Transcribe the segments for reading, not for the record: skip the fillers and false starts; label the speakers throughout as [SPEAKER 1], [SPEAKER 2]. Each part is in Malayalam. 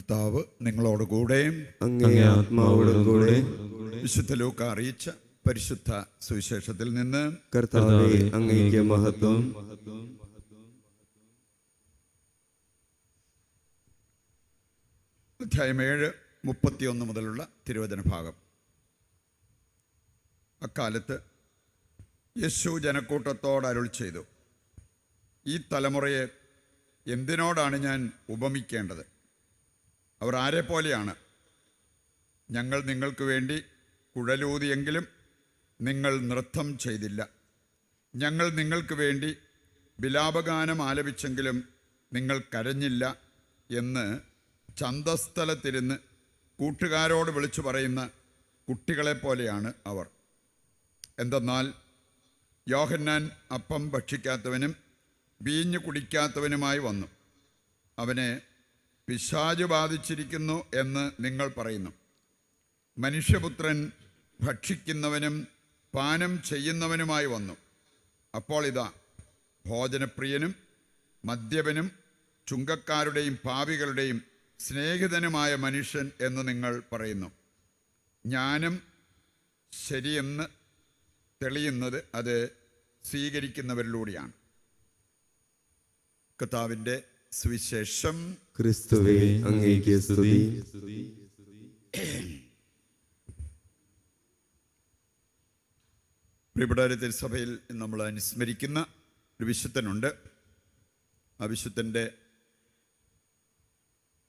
[SPEAKER 1] കർത്താവ് നിങ്ങളോട് കൂടെ
[SPEAKER 2] അങ്ങേ ആത്മാവോടും കൂടെ.
[SPEAKER 1] വിശുദ്ധ ലൂക്കാ അറിയിച്ച പരിശുദ്ധ സുവിശേഷത്തിൽ നിന്ന്.
[SPEAKER 2] കർത്താവേ, അങ്ങേക്ക് മഹത്വം.
[SPEAKER 1] അധ്യായം 7:31 മുതലുള്ള തിരുവചന ഭാഗം. അക്കാലത്ത് യേശു ജനക്കൂട്ടത്തോട് അരുളി ചെയ്തു, ഈ തലമുറയെ എന്തിനോടാണ് ഞാൻ ഉപമിക്കേണ്ടത്? അവർ ആരെപ്പോലെയാണ്? ഞങ്ങൾ നിങ്ങൾക്ക് വേണ്ടി കുഴലൂതിയെങ്കിലും നിങ്ങൾ നൃത്തം ചെയ്തില്ല. ഞങ്ങൾ നിങ്ങൾക്ക് വേണ്ടി വിലാപഗാനം ആലപിച്ചെങ്കിലും നിങ്ങൾ കരഞ്ഞില്ല എന്ന് ചന്തസ്ഥലത്തിരുന്ന് കൂട്ടുകാരോട് വിളിച്ചു പറയുന്ന കുട്ടികളെപ്പോലെയാണ് അവർ. എന്തെന്നാൽ യോഹന്നാൻ അപ്പം ഭക്ഷിക്കാത്തവനും വീഞ്ഞു കുടിക്കാത്തവനുമായി വന്നു. അവനെ പിശാച് ബാധിച്ചിരിക്കുന്നു എന്ന് നിങ്ങൾ പറയുന്നു. മനുഷ്യപുത്രൻ ഭക്ഷിക്കുന്നവനും പാനം ചെയ്യുന്നവനുമായി വന്നു. അപ്പോൾ ഇതാ, ഭോജനപ്രിയനും മദ്യപനും ചുങ്കക്കാരുടെയും പാപികളുടെയും സ്നേഹിതനുമായ മനുഷ്യൻ എന്ന് നിങ്ങൾ പറയുന്നു. ജ്ഞാനം ശരിയെന്ന് തെളിയുന്നത് അത് സ്വീകരിക്കുന്നവരിലൂടെയാണ്. കർത്താവിൻ്റെ സുവിശേഷം.
[SPEAKER 2] ക്രിസ്തുവേ, അങ്ങേക്ക് സ്തുതി.
[SPEAKER 1] പ്രിയപ്പെട്ടവരെ, തിരുസഭയിൽ നമ്മൾ അനുസ്മരിക്കുന്ന ഒരു വിശുദ്ധനുണ്ട്. ആ വിശുദ്ധൻ്റെ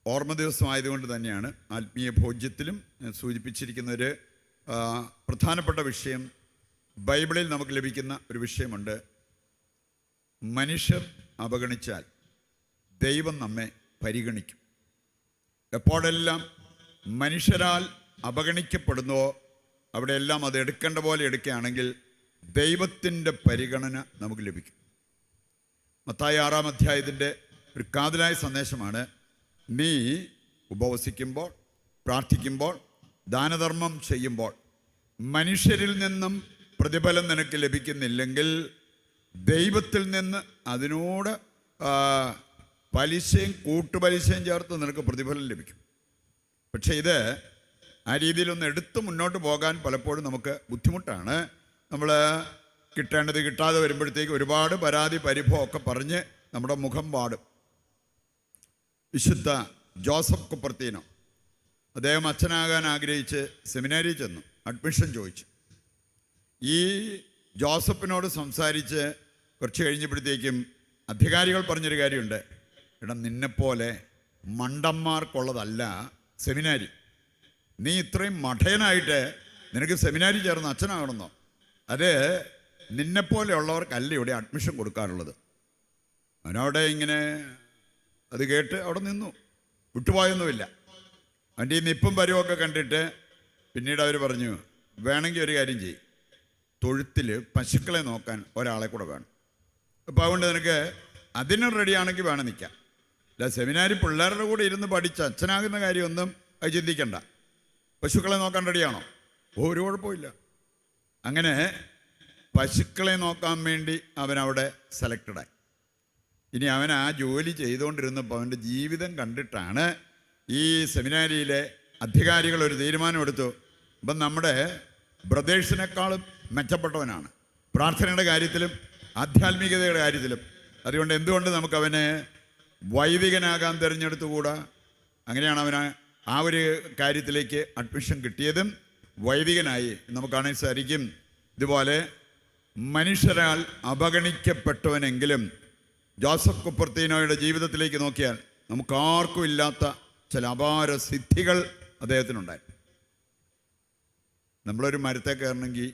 [SPEAKER 1] ഓർമ്മ ദിവസമായതുകൊണ്ട് തന്നെയാണ് ആത്മീയ ഭോജ്യത്തിലും സൂചിപ്പിച്ചിരിക്കുന്ന ഒരു പ്രധാനപ്പെട്ട വിഷയം. ബൈബിളിൽ നമുക്ക് ലഭിക്കുന്ന ഒരു വിഷയമുണ്ട്. മനുഷ്യർ അവഗണിച്ചാൽ ദൈവം നമ്മെ പരിഗണിക്കും. എപ്പോഴെല്ലാം മനുഷ്യരാൽ അവഗണിക്കപ്പെടുന്നുവോ അവിടെയെല്ലാം അത് എടുക്കേണ്ട പോലെ എടുക്കുകയാണെങ്കിൽ ദൈവത്തിൻ്റെ പരിഗണന നമുക്ക് ലഭിക്കും. മത്തായി 6-ാം അധ്യായത്തിൻ്റെ ഒരു കാതലായ സന്ദേശമാണ്: നീ ഉപവസിക്കുമ്പോൾ, പ്രാർത്ഥിക്കുമ്പോൾ, ദാനധർമ്മം ചെയ്യുമ്പോൾ മനുഷ്യരിൽ നിന്നും പ്രതിഫലം നിനക്ക് ലഭിക്കുന്നില്ലെങ്കിൽ ദൈവത്തിൽ നിന്ന് അതിനോട് പലിശയും കൂട്ടുപലിശയും ചേർത്ത് നിനക്ക് പ്രതിഫലം ലഭിക്കും. പക്ഷേ ഇത് ആ രീതിയിലൊന്ന് എടുത്ത് മുന്നോട്ട് പോകാൻ പലപ്പോഴും നമുക്ക് ബുദ്ധിമുട്ടാണ്. നമ്മൾ കിട്ടേണ്ടത് കിട്ടാതെ വരുമ്പോഴത്തേക്ക് ഒരുപാട് പരാതി പരിഭവമൊക്കെ പറഞ്ഞ് നമ്മുടെ മുഖം വാടും. വിശുദ്ധ ജോസഫ് കുപ്പർത്തീനോ, അദ്ദേഹം അച്ഛനാകാൻ ആഗ്രഹിച്ച് സെമിനാരിയിൽ ചെന്നു, അഡ്മിഷൻ ചോദിച്ചു. ഈ ജോസഫിനോട് സംസാരിച്ച് കുറച്ച് കഴിഞ്ഞപ്പോഴത്തേക്കും അധികാരികൾ പറഞ്ഞൊരു കാര്യമുണ്ട്: എടാ, നിന്നെപ്പോലെ മണ്ടന്മാർക്കുള്ളതല്ല സെമിനാരി. നീ ഇത്രയും മഠയനായിട്ട് നിനക്ക് സെമിനാരി ചേർന്ന് അച്ഛനാകണമെന്നോ? അത് നിന്നെപ്പോലെയുള്ളവർക്കല്ല ഇവിടെ അഡ്മിഷൻ കൊടുക്കാറുള്ളത്. അവനവിടെ ഇങ്ങനെ അത് കേട്ട് അവിടെ നിന്നു, വിട്ടുപോയൊന്നുമില്ല. അവൻ്റെ ഈ നിപ്പും പരുവൊക്കെ കണ്ടിട്ട് പിന്നീട് അവർ പറഞ്ഞു, വേണമെങ്കിൽ ഒരു കാര്യം ചെയ്യും, തൊഴുത്തിൽ പശുക്കളെ നോക്കാൻ ഒരാളെ കൂടെ വേണം. അപ്പോൾ അതുകൊണ്ട് നിനക്ക് അതിന് റെഡിയാണെങ്കിൽ വേണം നിൽക്കാം. അല്ല, സെമിനാരി പിള്ളേരുടെ കൂടെ ഇരുന്ന് പഠിച്ച് അച്ഛനാകുന്ന കാര്യമൊന്നും അത് ചിന്തിക്കണ്ട. പശുക്കളെ നോക്കാൻ റെഡിയാണോ? ഒരു കുഴപ്പമില്ല. അങ്ങനെ പശുക്കളെ നോക്കാൻ വേണ്ടി അവനവിടെ സെലക്റ്റഡായി. ഇനി അവൻ ആ ജോലി ചെയ്തുകൊണ്ടിരുന്നപ്പോൾ അവൻ്റെ ജീവിതം കണ്ടിട്ടാണ് ഈ സെമിനാരിയിലെ അധികാരികൾ ഒരു തീരുമാനമെടുത്തു. ഇപ്പം നമ്മുടെ ബ്രദേഴ്സിനേക്കാളും മെച്ചപ്പെട്ടവനാണ് പ്രാർത്ഥനയുടെ കാര്യത്തിലും ആധ്യാത്മികതയുടെ കാര്യത്തിലും. അതുകൊണ്ട് എന്തുകൊണ്ട് നമുക്കവനെ വൈദികനാകാൻ തിരഞ്ഞെടുത്തുകൂടാ? അങ്ങനെയാണ് അവന് ആ ഒരു കാര്യത്തിലേക്ക് അഡ്മിഷൻ കിട്ടിയതും വൈദികനായി. നമുക്ക് കാണാൻ സാധിക്കും. ഇതുപോലെ മനുഷ്യരാൽ അവഗണിക്കപ്പെട്ടവനെങ്കിലും ജോസഫ് കുപ്പർത്തീനോയുടെ ജീവിതത്തിലേക്ക് നോക്കിയാൽ നമുക്കാർക്കും ഇല്ലാത്ത ചില അപാര സിദ്ധികൾ അദ്ദേഹത്തിനുണ്ടായി. നമ്മളൊരു മരത്തെ കയറണമെങ്കിൽ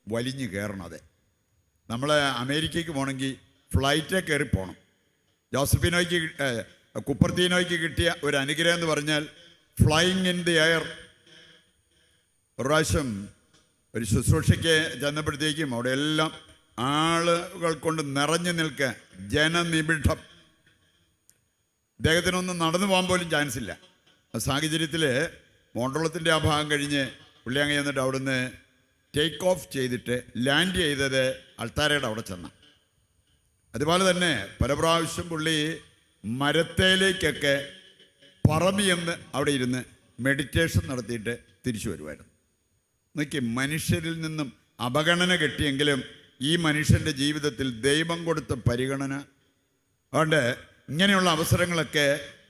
[SPEAKER 1] വലിഞ്ഞ് കയറണം. അതെ, നമ്മൾ അമേരിക്കയ്ക്ക് പോകണമെങ്കിൽ ഫ്ലൈറ്റേ കയറി പോകണം. കുപ്പർത്തീനോയ്ക്ക് കിട്ടിയ ഒരു അനുഗ്രഹം എന്ന് പറഞ്ഞാൽ ഫ്ലൈയിങ് ഇൻ ദി എയർ. ഒരു പ്രാവശ്യം ഒരു ശുശ്രൂഷയ്ക്ക് ചെന്നപ്പോഴത്തേക്കും അവിടെ എല്ലാം ആളുകൾ കൊണ്ട് നിറഞ്ഞു നിൽക്കുക, ജനനിബിഡം. അദ്ദേഹത്തിനൊന്നും നടന്നു പോകാൻ പോലും ചാൻസ് ഇല്ല. ആ സാഹചര്യത്തിൽ മോണ്ടോളത്തിൻ്റെ ആ ഭാഗം കഴിഞ്ഞ് പുള്ളി അങ്ങ് ചെന്നിട്ട് അവിടുന്ന് ടേക്ക് ഓഫ് ചെയ്തിട്ട് ലാൻഡ് ചെയ്തത് അൾത്താരയുടെ അവിടെ ചെന്ന. അതുപോലെ തന്നെ പല പ്രാവശ്യം പുള്ളി മരത്തേലേക്കൊക്കെ പറന്നിയെന്ന് അവിടെ ഇരുന്ന് മെഡിറ്റേഷൻ നടത്തിയിട്ട് തിരിച്ചു വരുമായിരുന്നു. നോക്കി, മനുഷ്യരിൽ നിന്നും അപഗണന കിട്ടിയെങ്കിലും ഈ മനുഷ്യൻ്റെ ജീവിതത്തിൽ ദൈവം കൊടുത്ത പരിഗണന. അതുകൊണ്ട് ഇങ്ങനെയുള്ള അവസരങ്ങളൊക്കെ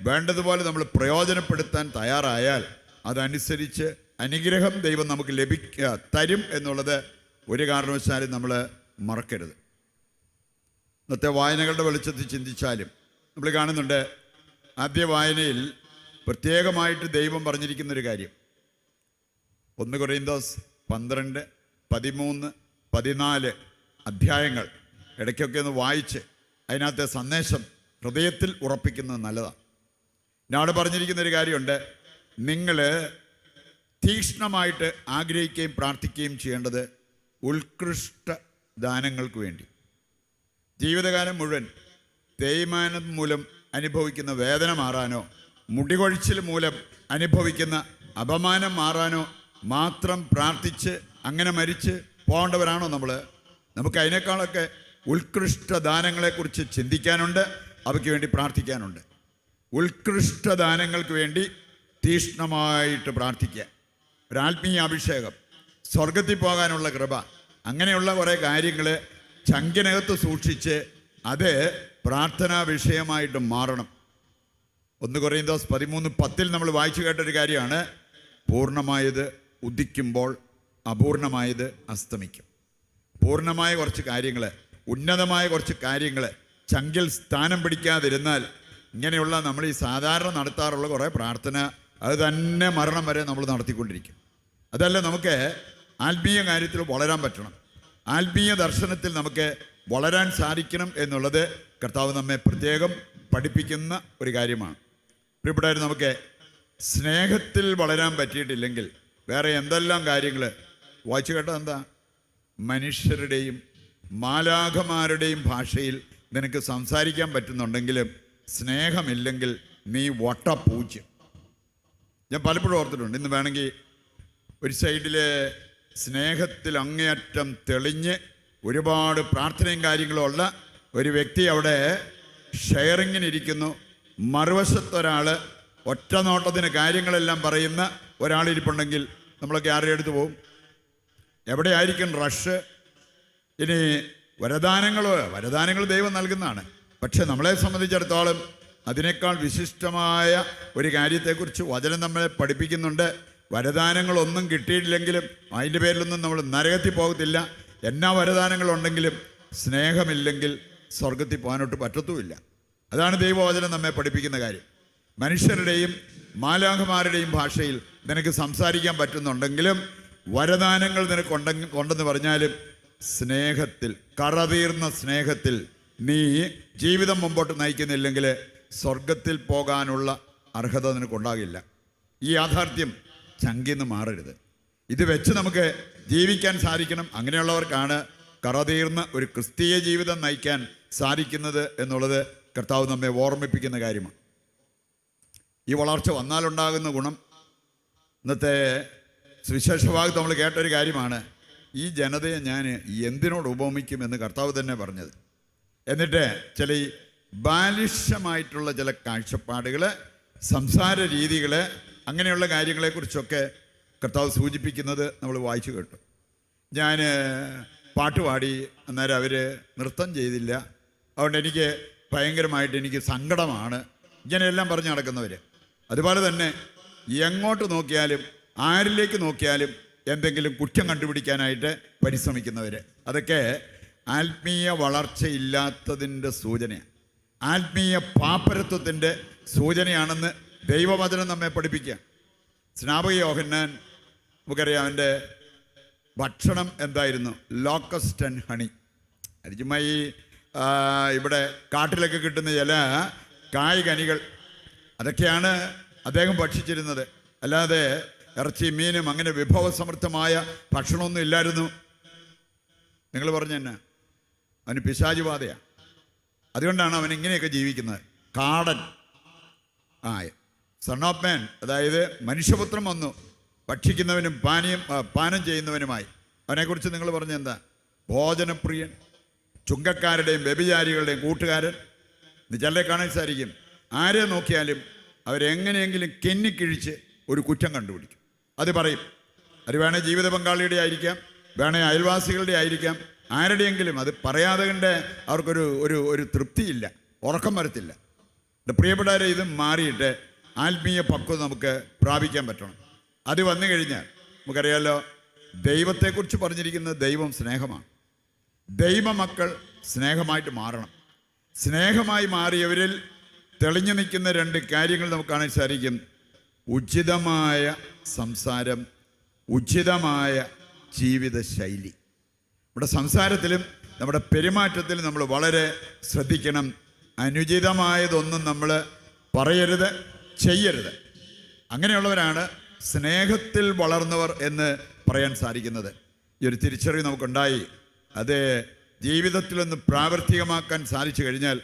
[SPEAKER 1] വേണ്ടതുപോലെ നമ്മൾ പ്രയോജനപ്പെടുത്താൻ തയ്യാറായാൽ അതനുസരിച്ച് അനുഗ്രഹം ദൈവം നമുക്ക് തരും എന്നുള്ളത് ഒരു കാരണവശാലും നമ്മൾ മറക്കരുത്. ഇന്നത്തെ വായനകളുടെ വെളിച്ചത്തിൽ ചിന്തിച്ചാലും നമ്മൾ കാണുന്നുണ്ട്, ആദ്യ വായനയിൽ പ്രത്യേകമായിട്ട് ദൈവം പറഞ്ഞിരിക്കുന്നൊരു കാര്യം 1 കൊരിന്തോസ് 12, 13, 14 അധ്യായങ്ങൾ ഇടയ്ക്കൊക്കെ ഒന്ന് വായിച്ച് അതിനകത്തെ സന്ദേശം ഹൃദയത്തിൽ ഉറപ്പിക്കുന്നത് നല്ലതാണ്. ഞാൻ അവിടെ പറഞ്ഞിരിക്കുന്നൊരു കാര്യമുണ്ട്, നിങ്ങൾ തീക്ഷ്ണമായിട്ട് ആഗ്രഹിക്കുകയും പ്രാർത്ഥിക്കുകയും ചെയ്യേണ്ടത് ഉത്കൃഷ്ട ദാനങ്ങൾക്ക് വേണ്ടി. ജീവിതകാലം മുഴുവൻ തേയ്മാനം മൂലം അനുഭവിക്കുന്ന വേദന മാറാനോ മുടികൊഴിച്ചിൽ മൂലം അനുഭവിക്കുന്ന അപമാനം മാറാനോ മാത്രം പ്രാർത്ഥിച്ച് അങ്ങനെ മരിച്ച് പോകേണ്ടവരാണോ നമ്മൾ? നമുക്ക് അതിനേക്കാളൊക്കെ ഉത്കൃഷ്ട ദാനങ്ങളെക്കുറിച്ച് ചിന്തിക്കാനുണ്ട്, അവയ്ക്ക് വേണ്ടി പ്രാർത്ഥിക്കാനുണ്ട്. ഉത്കൃഷ്ട ദാനങ്ങൾക്ക് വേണ്ടി തീക്ഷ്ണമായിട്ട് പ്രാർത്ഥിക്കുക. ഒരാത്മീയ അഭിഷേകം, സ്വർഗത്തിൽ പോകാനുള്ള കൃപ, അങ്ങനെയുള്ള കുറേ കാര്യങ്ങൾ ചങ്കിനകത്ത് സൂക്ഷിച്ച് അത് പ്രാർത്ഥനാ വിഷയമായിട്ട് മാറണം. 1 കൊരിന്തോസ് 13:10 നമ്മൾ വായിച്ചു കേട്ടൊരു കാര്യമാണ്, പൂർണ്ണമായത് ഉദിക്കുമ്പോൾ അപൂർണമായത് അസ്തമിക്കും. പൂർണ്ണമായ കുറച്ച് കാര്യങ്ങൾ, ഉന്നതമായ കുറച്ച് കാര്യങ്ങൾ ചങ്കിൽ സ്ഥാനം പിടിക്കാതിരുന്നാൽ ഇങ്ങനെയുള്ള നമ്മൾ ഈ സാധാരണ നടത്താറുള്ള കുറേ പ്രാർത്ഥന അത് തന്നെ മരണം വരെ നമ്മൾ നടത്തിക്കൊണ്ടിരിക്കും. അതല്ല, നമുക്ക് ആത്മീയ കാര്യത്തിൽ വളരാൻ പറ്റണം, ആത്മീയ ദർശനത്തിൽ നമുക്ക് വളരാൻ സാധിക്കണം എന്നുള്ളത് കർത്താവ് നമ്മെ പ്രത്യേകം പഠിപ്പിക്കുന്ന ഒരു കാര്യമാണ്. പ്രിയപ്പെട്ടവർ, നമുക്ക് സ്നേഹത്തിൽ വളരാൻ പറ്റിയിട്ടില്ലെങ്കിൽ വേറെ എന്തെല്ലാം കാര്യങ്ങൾ വായിച്ചു കേട്ടത് എന്താ? മനുഷ്യരുടെയും മാലാഖമാരുടെയും ഭാഷയിൽ നിനക്ക് സംസാരിക്കാൻ പറ്റുന്നുണ്ടെങ്കിലും സ്നേഹമില്ലെങ്കിൽ നീ വട്ടപ്പൂജ്യം. ഞാൻ പലപ്പോഴും ഓർത്തിട്ടുണ്ട്. ഇന്ന് വേണമെങ്കിൽ ഒരു സൈഡിൽ സ്നേഹത്തിൽ അങ്ങേയറ്റം തെളിഞ്ഞ് ഒരുപാട് പ്രാർത്ഥനയും കാര്യങ്ങളും ഉള്ള ഒരു വ്യക്തി അവിടെ ഷെയറിങ്ങിനിരിക്കുന്നു, മറുവശത്തൊരാൾ ഒറ്റ നോട്ടത്തിന് കാര്യങ്ങളെല്ലാം പറയുന്ന ഒരാളിരിപ്പുണ്ടെങ്കിൽ നമ്മളൊക്കെ ആരുടെ അടുത്ത് പോകും? എവിടെയായിരിക്കും റഷ്? ഇനി വരദാനങ്ങൾ ദൈവം നൽകുന്നതാണ്, പക്ഷെ നമ്മളെ സംബന്ധിച്ചിടത്തോളം അതിനേക്കാൾ വിശിഷ്ടമായ ഒരു കാര്യത്തെക്കുറിച്ച് വചനം നമ്മളെ പഠിപ്പിക്കുന്നുണ്ട്. വരദാനങ്ങളൊന്നും കിട്ടിയിട്ടില്ലെങ്കിലും അതിൻ്റെ പേരിലൊന്നും നമ്മൾ നരകത്തിൽ പോകത്തില്ല. എന്നാ വരദാനങ്ങളുണ്ടെങ്കിലും സ്നേഹമില്ലെങ്കിൽ സ്വർഗത്തിൽ പോകാനോട്ട് പറ്റത്തുമില്ല. അതാണ് ദൈവവചനം നമ്മെ പഠിപ്പിക്കുന്ന കാര്യം. മനുഷ്യരുടെയും മാലാഖമാരുടെയും ഭാഷയിൽ നിനക്ക് സംസാരിക്കാൻ പറ്റുന്നുണ്ടെങ്കിലും വരദാനങ്ങൾ നിനക്കുണ്ടെന്ന് പറഞ്ഞാലും സ്നേഹത്തിൽ, കറതീർന്ന സ്നേഹത്തിൽ നീ ജീവിതം മുമ്പോട്ട് നയിക്കുന്നില്ലെങ്കിൽ സ്വർഗത്തിൽ പോകാനുള്ള അർഹത നിനക്കുണ്ടാകില്ല. ഈ യാഥാർത്ഥ്യം ചങ്കിന്ന് മാറരുത്. ഇത് വെച്ച് നമുക്ക് ജീവിക്കാൻ സാധിക്കണം. അങ്ങനെയുള്ളവർക്കാണ് കറതീർന്ന ഒരു ക്രിസ്തീയ ജീവിതം നയിക്കാൻ സാധിക്കുന്നത് എന്നുള്ളത് കർത്താവ് നമ്മെ ഓർമ്മിപ്പിക്കുന്ന കാര്യമാണ്. ഈ വളർച്ച വന്നാലുണ്ടാകുന്ന ഗുണം ഇന്നത്തെ സുവിശേഷഭാഗത്ത് നമ്മൾ കേട്ടൊരു കാര്യമാണ്. ഈ ജനതയെ ഞാൻ എന്തിനോട് ഉപമിക്കുമെന്ന് കർത്താവ് തന്നെ പറഞ്ഞത്. എന്നിട്ട് ചില ഈ ബാലിഷ്യമായിട്ടുള്ള ചില കാഴ്ചപ്പാടുകൾ, സംസാര രീതികൾ, അങ്ങനെയുള്ള കാര്യങ്ങളെക്കുറിച്ചൊക്കെ കർത്താവ് സൂചിപ്പിക്കുന്നത് നമ്മൾ വായിച്ചു കേട്ടു. ഞാൻ പാട്ടുപാടി, അന്നേരം അവർ നൃത്തം ചെയ്തില്ല, അതുകൊണ്ട് എനിക്ക് ഭയങ്കരമായിട്ട് എനിക്ക് സങ്കടമാണ്, ഇങ്ങനെയെല്ലാം പറഞ്ഞ് നടക്കുന്നവർ. അതുപോലെ തന്നെ എങ്ങോട്ട് നോക്കിയാലും ആരിലേക്ക് നോക്കിയാലും എന്തെങ്കിലും കുറ്റം കണ്ടുപിടിക്കാനായിട്ട് പരിശ്രമിക്കുന്നവർ. അതൊക്കെ ആത്മീയ വളർച്ചയില്ലാത്തതിൻ്റെ സൂചനയാണ്, ആത്മീയ പാപ്പരത്വത്തിൻ്റെ സൂചനയാണെന്ന് ദൈവവചനം നമ്മെ പഠിപ്പിക്കുക. സ്നാപക യോഹന്നാൻ, നമുക്കറിയാം, അവൻ്റെ ഭക്ഷണം എന്തായിരുന്നു? Locust and honey. ചുമ്മാ ഈ ഇവിടെ കാട്ടിലൊക്കെ കിട്ടുന്ന ചില കായ്കനികൾ, അതൊക്കെയാണ് അദ്ദേഹം ഭക്ഷിച്ചിരുന്നത്. അല്ലാതെ ഇറച്ചി, മീനും അങ്ങനെ വിഭവസമൃദ്ധമായ ഭക്ഷണമൊന്നും ഇല്ലായിരുന്നു. നിങ്ങൾ പറഞ്ഞു തന്നെ, അവന് പിശാചുബാധയാണ്. അതുകൊണ്ടാണ് അവൻ ഇങ്ങനെയൊക്കെ ജീവിക്കുന്നത്. കാടൻ സൺ ഓഫ് മാൻ, അതായത് മനുഷ്യപുത്രം വന്നു ഭക്ഷിക്കുന്നവനും പാനം ചെയ്യുന്നവനുമായി. അവനെക്കുറിച്ച് നിങ്ങൾ പറഞ്ഞെന്താ? ഭോജനപ്രിയൻ, ചുങ്കക്കാരുടെയും വ്യഭിചാരികളുടെയും കൂട്ടുകാരൻ. ചിലരെ കാണാൻ സാധിക്കും, ആരെ നോക്കിയാലും അവരെങ്ങനെയെങ്കിലും കെന്നിക്കിഴിച്ച് ഒരു കുറ്റം കണ്ടുപിടിക്കും. അത് പറയും. അത് വേണേൽ ജീവിത പങ്കാളിയുടെ ആയിരിക്കാം, വേണേൽ അയൽവാസികളുടെ ആയിരിക്കാം, ആരുടെയെങ്കിലും. അത് പറയാതെ കണ്ട് അവർക്കൊരു ഒരു ഒരു തൃപ്തിയില്ല, ഉറക്കം വരത്തില്ല. പ്രിയപ്പെട്ടവരെ, ഇത് മാറിയിട്ട് ആത്മീയ പക്വത നമുക്ക് പ്രാപിക്കാൻ പറ്റണം. അത് വന്നു കഴിഞ്ഞാൽ നമുക്കറിയാലോ, ദൈവത്തെക്കുറിച്ച് പറഞ്ഞിരിക്കുന്നത് ദൈവം സ്നേഹമാണ്. ദൈവമക്കൾ സ്നേഹമായിട്ട് മാറണം. സ്നേഹമായി മാറിയവരിൽ തെളിഞ്ഞു നിൽക്കുന്ന രണ്ട് കാര്യങ്ങൾ നമുക്ക് കാണാൻ സാധിക്കും. ഉചിതമായ സംസാരം, ഉചിതമായ ജീവിതശൈലി. നമ്മുടെ സംസാരത്തിലും നമ്മുടെ പെരുമാറ്റത്തിലും നമ്മൾ വളരെ ശ്രദ്ധിക്കണം. അനുചിതമായതൊന്നും നമ്മൾ പറയരുത്, ചെയ്യരുത്. അങ്ങനെയുള്ളവരാണ് സ്നേഹത്തിൽ വളർന്നവർ എന്ന് പറയാൻ സാധിക്കുന്നത്. ഈ ഒരു തിരിച്ചറിവ് നമുക്കുണ്ടായി അത് ജീവിതത്തിലൊന്ന് പ്രാവർത്തികമാക്കാൻ സാധിച്ചു കഴിഞ്ഞാൽ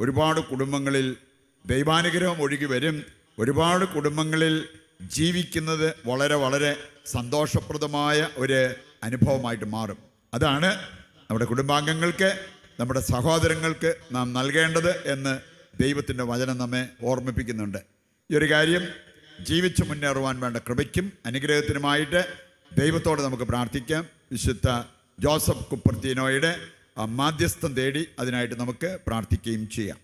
[SPEAKER 1] ഒരുപാട് കുടുംബങ്ങളിൽ ദൈവാനുഗ്രഹം ഒഴുകി വരും. ഒരുപാട് കുടുംബങ്ങളിൽ ജീവിക്കുന്നത് വളരെ വളരെ സന്തോഷപ്രദമായ ഒരു അനുഭവമായിട്ട് മാറും. അതാണ് നമ്മുടെ കുടുംബാംഗങ്ങൾക്ക്, നമ്മുടെ സഹോദരങ്ങൾക്ക് നാം നൽകേണ്ടത് എന്ന് ദൈവത്തിൻ്റെ വചനം നമ്മെ ഓർമ്മിപ്പിക്കുന്നുണ്ട്. ഈ ഒരു കാര്യം ജീവിച്ചു മുന്നേറുവാൻ വേണ്ട കൃപയ്ക്കും അനുഗ്രഹത്തിനുമായിട്ട് ദൈവത്തോട് നമുക്ക് പ്രാർത്ഥിക്കാം. വിശുദ്ധ ജോസഫ് കുപ്പർത്തീനോയുടെ മാധ്യസ്ഥം തേടി അതിനായിട്ട് നമുക്ക് പ്രാർത്ഥിക്കുകയും ചെയ്യാം.